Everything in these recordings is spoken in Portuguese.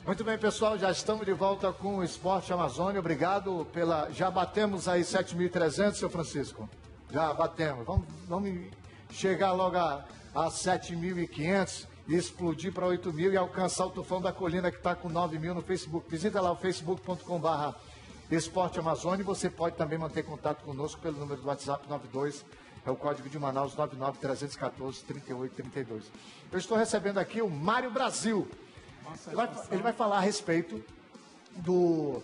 Muito bem, pessoal, já estamos de volta com o Esporte Amazônia. Obrigado pela... Já batemos aí 7.300, seu Francisco? Já batemos. Vamos chegar logo a 7.500 e explodir para 8.000 e alcançar o Tufão da Colina, que está com 9.000 no Facebook. Visita lá o facebook.com/Esporte Amazônia, e você pode também manter contato conosco pelo número do WhatsApp 92, é o código de Manaus, 99-314-3832. Eu estou recebendo aqui o Mário Brasil. Ele vai falar a respeito de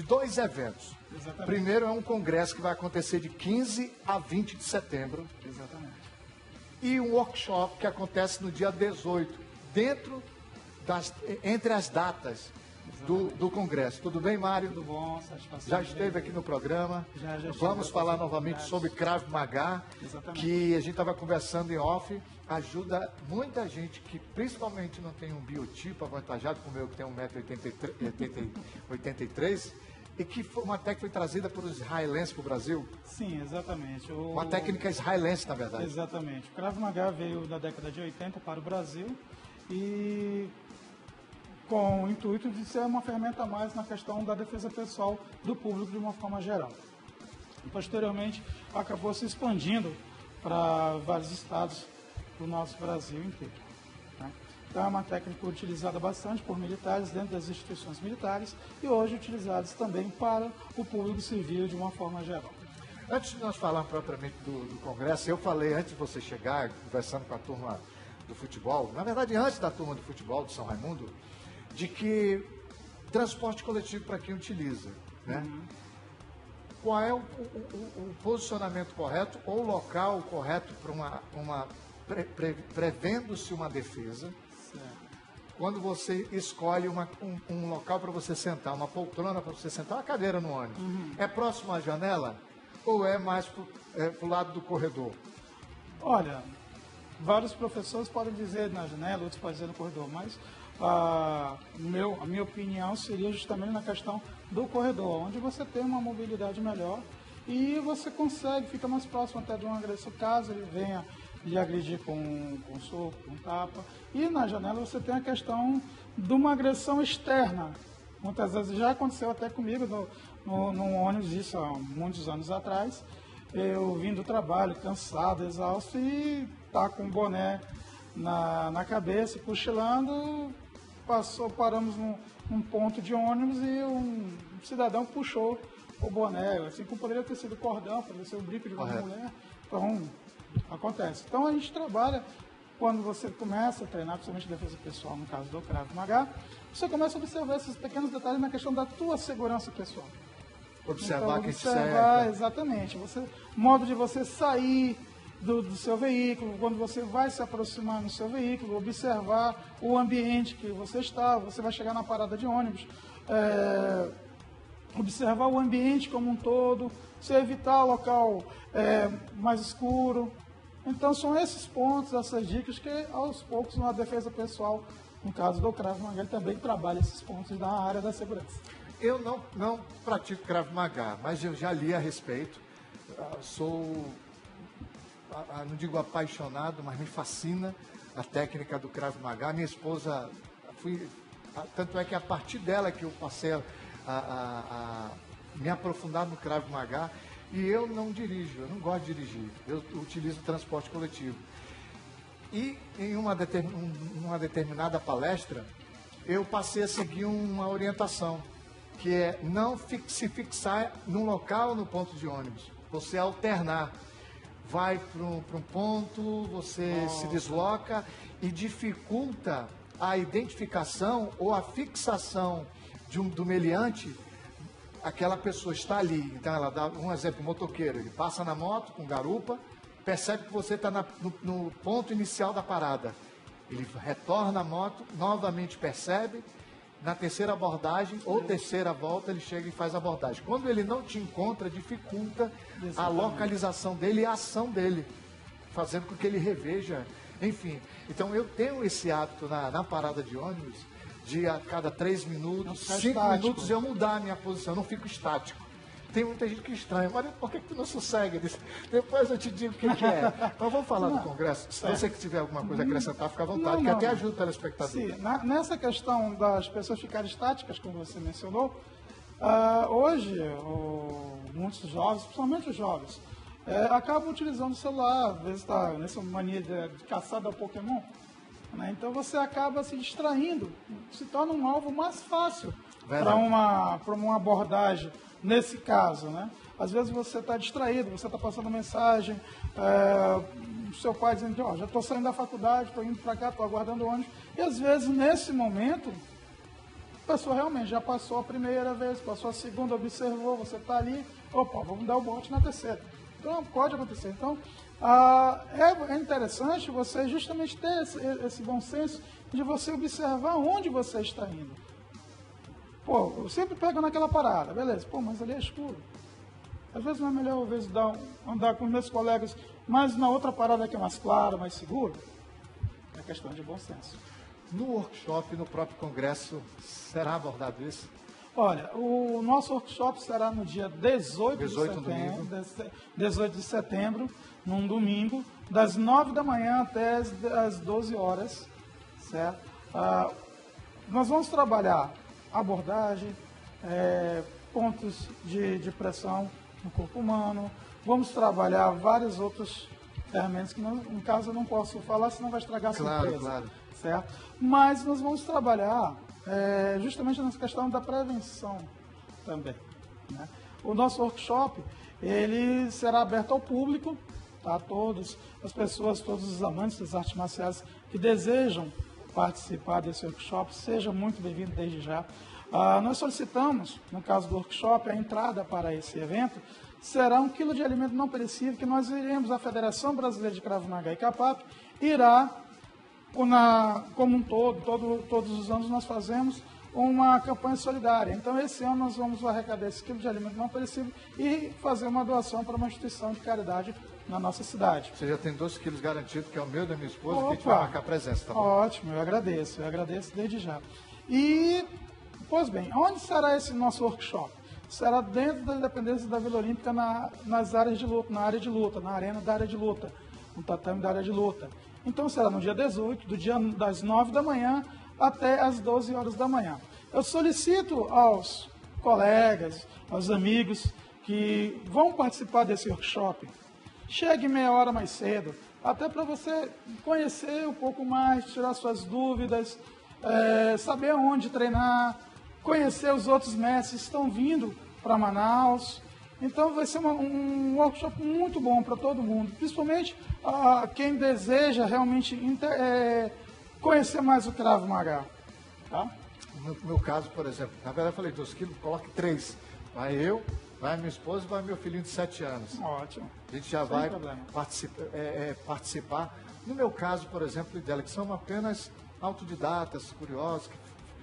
dois eventos. Exatamente. Primeiro é um congresso que vai acontecer de 15 a 20 de setembro. Exatamente. E um workshop que acontece no dia 18, entre as datas do congresso. Tudo bem, Mário? Tudo bom, satisfação. Já esteve aqui no programa. Já Vamos falar novamente sobre Krav Maga, que a gente estava conversando em off. Ajuda muita gente que principalmente não tem um biotipo avantajado, como eu, que tem 1,83 m, e que foi uma técnica que foi trazida por os israelenses para o Brasil. Sim, exatamente. Uma técnica israelense, na verdade. Exatamente. O Krav Maga veio da década de 80 para o Brasil e com o intuito de ser uma ferramenta a mais na questão da defesa pessoal do público de uma forma geral. Posteriormente, acabou se expandindo para vários estados do nosso Brasil inteiro. Né? Então, é uma técnica utilizada bastante por militares dentro das instituições militares e hoje utilizadas também para o público civil de uma forma geral. Antes de nós falarmos propriamente do Congresso, eu falei antes de você chegar, conversando com a turma do futebol, na verdade antes da turma do futebol de São Raimundo, de que transporte coletivo para quem utiliza, né? Qual é o posicionamento correto ou o local correto para prevendo-se uma defesa? Certo. Quando você escolhe um local para você sentar, uma poltrona para você sentar, uma cadeira no ônibus, é próximo à janela ou é mais para o lado do corredor? Olha, vários professores podem dizer na janela, outros podem dizer no corredor, mas a minha opinião seria justamente na questão do corredor, onde você tem uma mobilidade melhor e você consegue, fica mais próximo até de um agressor, caso ele venha lhe agredir com um soco, com um tapa. E na janela você tem a questão de uma agressão externa. Muitas vezes já aconteceu até comigo no ônibus, isso há muitos anos atrás. Eu vim do trabalho, cansado, exausto, e tá com um boné na cabeça, cochilando, paramos num ponto de ônibus e um cidadão puxou o boné, assim como poderia ter sido cordão, poderia ser o brinco de uma mulher. Então, acontece. Então, a gente trabalha, quando você começa a treinar, principalmente defesa pessoal, no caso do Krav Maga, você começa a observar esses pequenos detalhes na questão da tua segurança pessoal. Observar então, quem te observar, cerca. exatamente. Modo de você sair do seu veículo, quando você vai se aproximar no seu veículo, observar o ambiente que você está, você vai chegar na parada de ônibus, observar o ambiente como um todo, se evitar o local mais escuro. Então são esses pontos, essas dicas que aos poucos na defesa pessoal, no caso do Krav Maga, ele também trabalha esses pontos na área da segurança. Eu não pratico Krav Maga, mas eu já li a respeito. Sou, não digo apaixonado, mas me fascina a técnica do Krav Maga. Minha esposa, tanto é que a partir dela que eu passei a me aprofundar no Krav Maga. E eu não dirijo, eu não gosto de dirigir, eu utilizo transporte coletivo. E em uma determinada palestra, eu passei a seguir uma orientação, que é não se fixar num local no ponto de ônibus, você alternar. Vai para um ponto, você se desloca e dificulta a identificação ou a fixação do meliante. Aquela pessoa está ali, então ela dá um exemplo, motoqueiro, ele passa na moto com garupa, percebe que você está no ponto inicial da parada, ele retorna a moto, novamente percebe, na terceira abordagem ou terceira volta ele chega e faz a abordagem. Quando ele não te encontra, dificulta a localização dele e a ação dele, fazendo com que ele reveja, enfim. Então eu tenho esse hábito na parada de ônibus, de a cada 3 minutos, 5 minutos eu mudar a minha posição, eu não fico estático. Tem muita gente que estranha. Mas por que tu não sossega? Depois eu te digo o que é. Então vamos falar do Congresso. Se você que tiver alguma coisa a acrescentar, fica à vontade, que até ajuda o telespectador. Sim, nessa questão das pessoas ficarem estáticas, como você mencionou, hoje muitos jovens, principalmente os jovens, acabam utilizando o celular, às vezes está nessa mania de caçada ao Pokémon. Né? Então você acaba se distraindo, se torna um alvo mais fácil para uma abordagem nesse caso. Né? Às vezes você está distraído, você está passando mensagem, seu pai dizendo, já estou saindo da faculdade, estou indo para cá, estou aguardando o ônibus. E às vezes nesse momento, a pessoa realmente já passou a primeira vez, passou a segunda, observou, você está ali, opa, vamos dar o bote na terceira. Então pode acontecer. Então é interessante você justamente ter esse bom senso de você observar onde você está indo. Pô, eu sempre pego naquela parada, beleza, pô, mas ali é escuro. Às vezes não é melhor, às vezes, andar com meus colegas, mas na outra parada que é mais clara, mais segura. É questão de bom senso. No workshop, no próprio congresso, será abordado isso? Olha, o nosso workshop será no dia 18 de setembro, num domingo, das 9 da manhã até as 12 horas, certo? Nós vamos trabalhar abordagem, pontos de pressão no corpo humano, vamos trabalhar várias outras ferramentas que, no caso, eu não posso falar, senão vai estragar a surpresa. Claro. Certo? Mas nós vamos trabalhar justamente nessa questão da prevenção também. Né? O nosso workshop, ele será aberto ao público, tá? Todas as pessoas, todos os amantes das artes marciais que desejam participar desse workshop, seja muito bem-vindo desde já. Nós solicitamos, no caso do workshop, a entrada para esse evento será 1 quilo de alimento não perecível que nós iremos, a Federação Brasileira de Krav Maga e CAPAP, irá, como um todo, todos os anos nós fazemos uma campanha solidária. Então, esse ano nós vamos arrecadar esse quilo de alimento não perecível e fazer uma doação para uma instituição de caridade na nossa cidade. Você já tem 2 quilos garantidos, que é o meu e da minha esposa, que a gente vai marcar presença, tá bom? Ótimo, eu agradeço desde já. E, pois bem, onde será esse nosso workshop? Será dentro da Independência da Vila Olímpica, nas áreas de luta, na arena da área de luta, no tatame da área de luta. Então será no dia 18, das 9 da manhã até as 12 horas da manhã. Eu solicito aos colegas, aos amigos que vão participar desse workshop, chegue meia hora mais cedo, até para você conhecer um pouco mais, tirar suas dúvidas, saber onde treinar, conhecer os outros mestres que estão vindo para Manaus. Então vai ser um workshop muito bom para todo mundo, principalmente quem deseja realmente conhecer mais o Krav Maga. Tá? No meu caso, por exemplo, na verdade eu falei 2 quilos, coloque 3. Vai eu, vai minha esposa e vai meu filhinho de 7 anos. Ótimo. A gente já vai participar. No meu caso, por exemplo, e dela, que são apenas autodidatas, curiosos,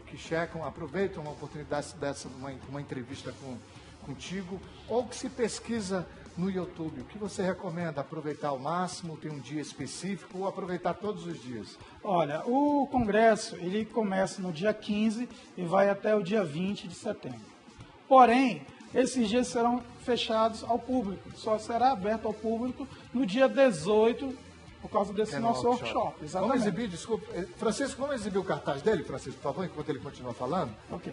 que checam, aproveitam uma oportunidade dessa, uma entrevista contigo, ou que se pesquisa no YouTube. O que você recomenda? Aproveitar ao máximo, ter um dia específico ou aproveitar todos os dias? Olha, o congresso ele começa no dia 15 e vai até o dia 20 de setembro. Porém, esses dias serão fechados ao público, só será aberto ao público no dia 18, por causa desse nosso workshop. Exatamente. Vamos exibir, desculpa, Francisco, vamos exibir o cartaz dele, Francisco, por favor, enquanto ele continua falando? Ok.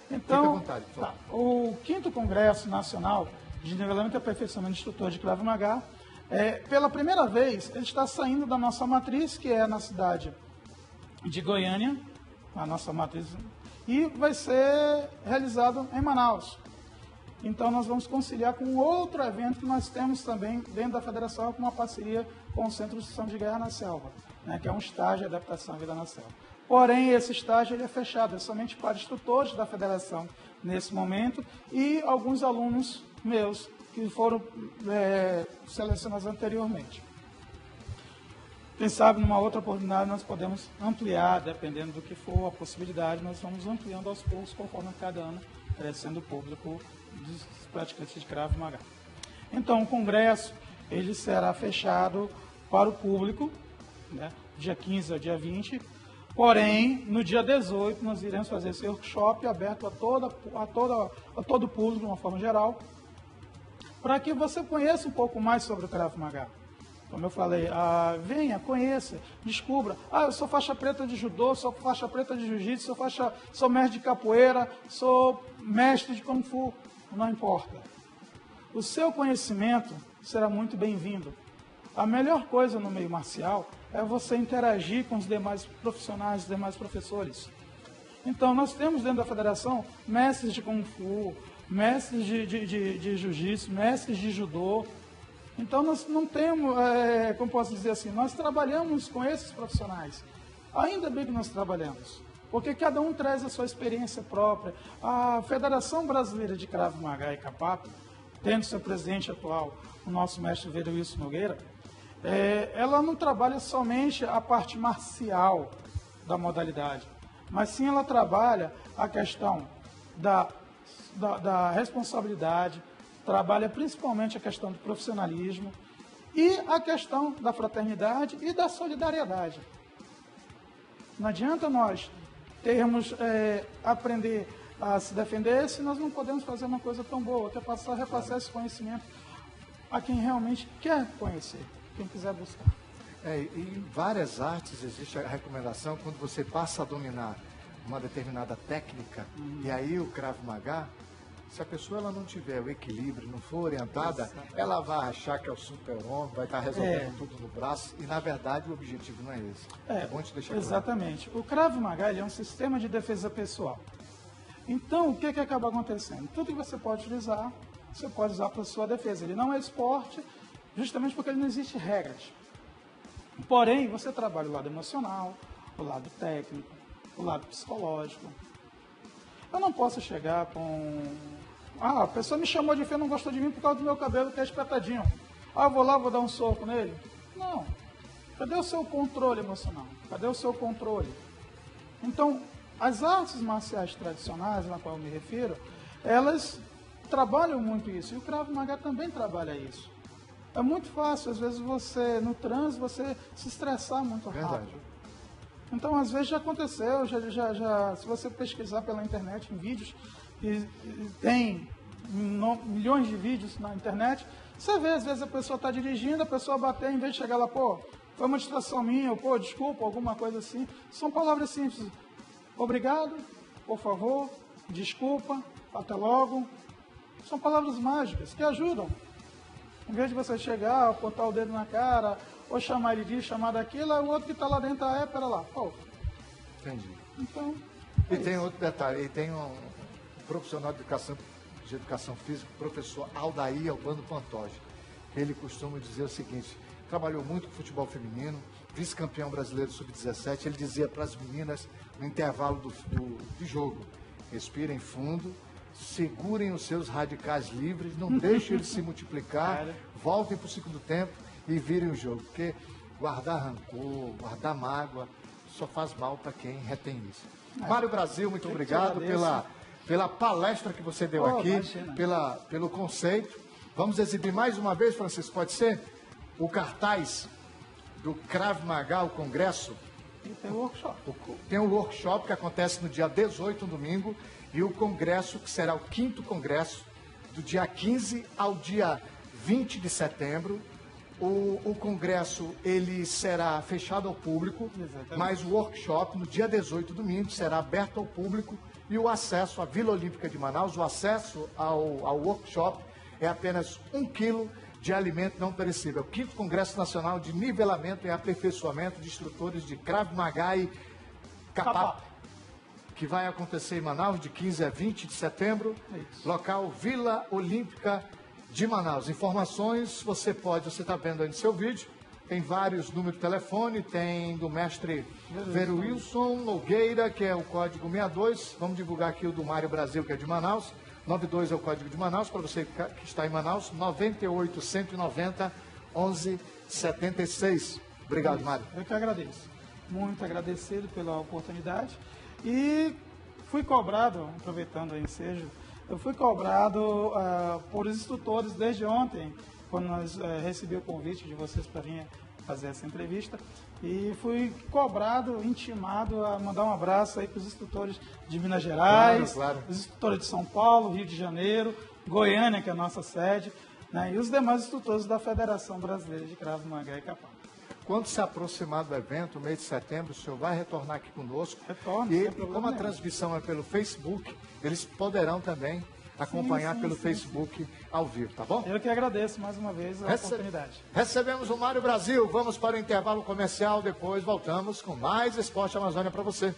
Fique Então, à vontade, por favor. O 5º Congresso Nacional de Nivelamento e Aperfeiçoamento de Instrutor de Krav Maga, pela primeira vez, ele está saindo da nossa matriz, que é na cidade de Goiânia, a nossa matriz, e vai ser realizado em Manaus. Então, nós vamos conciliar com outro evento que nós temos também dentro da federação, com uma parceria com o Centro de Instrução de Guerra na Selva, né, que é um estágio de adaptação à vida na selva. Porém, esse estágio ele é fechado, é somente para instrutores da federação nesse momento e alguns alunos meus que foram selecionados anteriormente. Quem sabe, numa outra oportunidade, nós podemos ampliar, dependendo do que for a possibilidade, nós vamos ampliando aos poucos, conforme cada ano crescendo o público dos praticantes de Krav Maga. Então, o congresso ele será fechado para o público, né, dia 15 ao dia 20, porém, no dia 18, nós iremos fazer esse workshop aberto a todo o público, de uma forma geral, para que você conheça um pouco mais sobre o Krav Maga. Como eu falei, venha, conheça, descubra. Eu sou faixa preta de judô, sou faixa preta de jiu-jitsu, sou mestre de capoeira, sou mestre de kung fu. Não importa. O seu conhecimento será muito bem-vindo. A melhor coisa no meio marcial é você interagir com os demais profissionais, os demais professores. Então, nós temos dentro da federação mestres de kung fu, mestres de jiu-jitsu, mestres de judô. Então, nós não temos, como posso dizer assim, nós trabalhamos com esses profissionais. Ainda bem que nós trabalhamos, porque cada um traz a sua experiência própria. A Federação Brasileira de Krav Maga e Kapap, tendo seu presidente atual, o nosso mestre Wilson Nogueira, ela não trabalha somente a parte marcial da modalidade, mas sim ela trabalha a questão da responsabilidade, trabalha principalmente a questão do profissionalismo e a questão da fraternidade e da solidariedade. Não adianta nós aprender a se defender se nós não podemos fazer uma coisa tão boa, que é repassar esse conhecimento a quem realmente quer conhecer, quem quiser buscar. E em várias artes existe a recomendação, quando você passa a dominar uma determinada técnica, e aí o Krav Maga, se a pessoa ela não tiver o equilíbrio, não for orientada, ela vai achar que é o super-homem, vai estar resolvendo tudo no braço, e na verdade o objetivo não é esse. É bom te deixar claro. Exatamente. O Krav Maga é um sistema de defesa pessoal. Então, o que acaba acontecendo? Tudo que você pode utilizar, você pode usar para a sua defesa. Ele não é esporte, justamente porque ele não existe regras. Porém, você trabalha o lado emocional, o lado técnico, o lado psicológico. Eu não posso chegar com... a pessoa me chamou de feio, não gostou de mim por causa do meu cabelo que é espetadinho. Eu vou lá, vou dar um soco nele? Não. Cadê o seu controle emocional? Cadê o seu controle? Então, as artes marciais tradicionais, na qual eu me refiro, elas trabalham muito isso. E o Krav Maga também trabalha isso. É muito fácil, às vezes, no trânsito, você se estressar muito rápido. Verdade. Então, às vezes já aconteceu, se você pesquisar pela internet em vídeos, e tem milhões de vídeos na internet, você vê, às vezes a pessoa está dirigindo, a pessoa bater, em vez de chegar lá, foi uma distração minha, ou desculpa, alguma coisa assim. São palavras simples. Obrigado, por favor, desculpa, até logo. São palavras mágicas que ajudam. Em vez de você chegar, apontar o dedo na cara, ou chamar ele disso, chamar daquilo, o outro que está lá dentro, pera lá. Entendi. Então, e tem outro detalhe, e tem um profissional de educação física, o professor Aldair Albano Pantoja. Ele costuma dizer o seguinte, trabalhou muito com futebol feminino, vice-campeão brasileiro sub-17, ele dizia para as meninas, no intervalo do jogo, respirem fundo, segurem os seus radicais livres, não deixem eles se multiplicar, voltem para o segundo tempo e virem o jogo, porque guardar rancor, guardar mágoa, só faz mal para quem retém isso. Mário Brasil, muito obrigado pela palestra que você deu aqui, pelo conceito. Vamos exibir mais uma vez, Francisco, pode ser? O cartaz do Krav Maga, o congresso. E tem o workshop. Tem o workshop que acontece no dia 18, no domingo, e o congresso, que será o 5º congresso, do dia 15 ao dia 20 de setembro. O congresso ele será fechado ao público, mas o workshop, no dia 18, domingo, será aberto ao público, e o acesso à Vila Olímpica de Manaus, o acesso ao workshop é apenas 1 quilo de alimento não perecível. O 5º Congresso Nacional de Nivelamento e Aperfeiçoamento de Instrutores de Krav Maga e Kapap, que vai acontecer em Manaus de 15 a 20 de setembro, local Vila Olímpica de Manaus. Informações você está vendo aí no seu vídeo, tem vários números de telefone, tem do mestre Wilson Nogueira, que é o código 62, vamos divulgar aqui o do Mário Brasil, que é de Manaus, 92 é o código de Manaus, para você que está em Manaus, 98 190 11 76. Obrigado, Mário. Eu que agradeço. Muito agradecido pela oportunidade. E fui cobrado, aproveitando o ensejo, eu fui cobrado por os instrutores desde ontem, quando nós recebi o convite de vocês para vir fazer essa entrevista, e fui cobrado, intimado a mandar um abraço aí para os instrutores de Minas Gerais, os instrutores de São Paulo, Rio de Janeiro, Goiânia, que é a nossa sede, né, e os demais instrutores da Federação Brasileira de Krav Maga e Kappa. Quando se aproximar do evento, mês de setembro, o senhor vai retornar aqui conosco. Retorno, E sem problema como a nenhum. transmissão é pelo Facebook, eles poderão também acompanhar sim, pelo sim. Facebook ao vivo, tá bom? Eu que agradeço mais uma vez a oportunidade. Recebemos o Mário Brasil. Vamos para o intervalo comercial. Depois voltamos com mais Esporte Amazônia para você.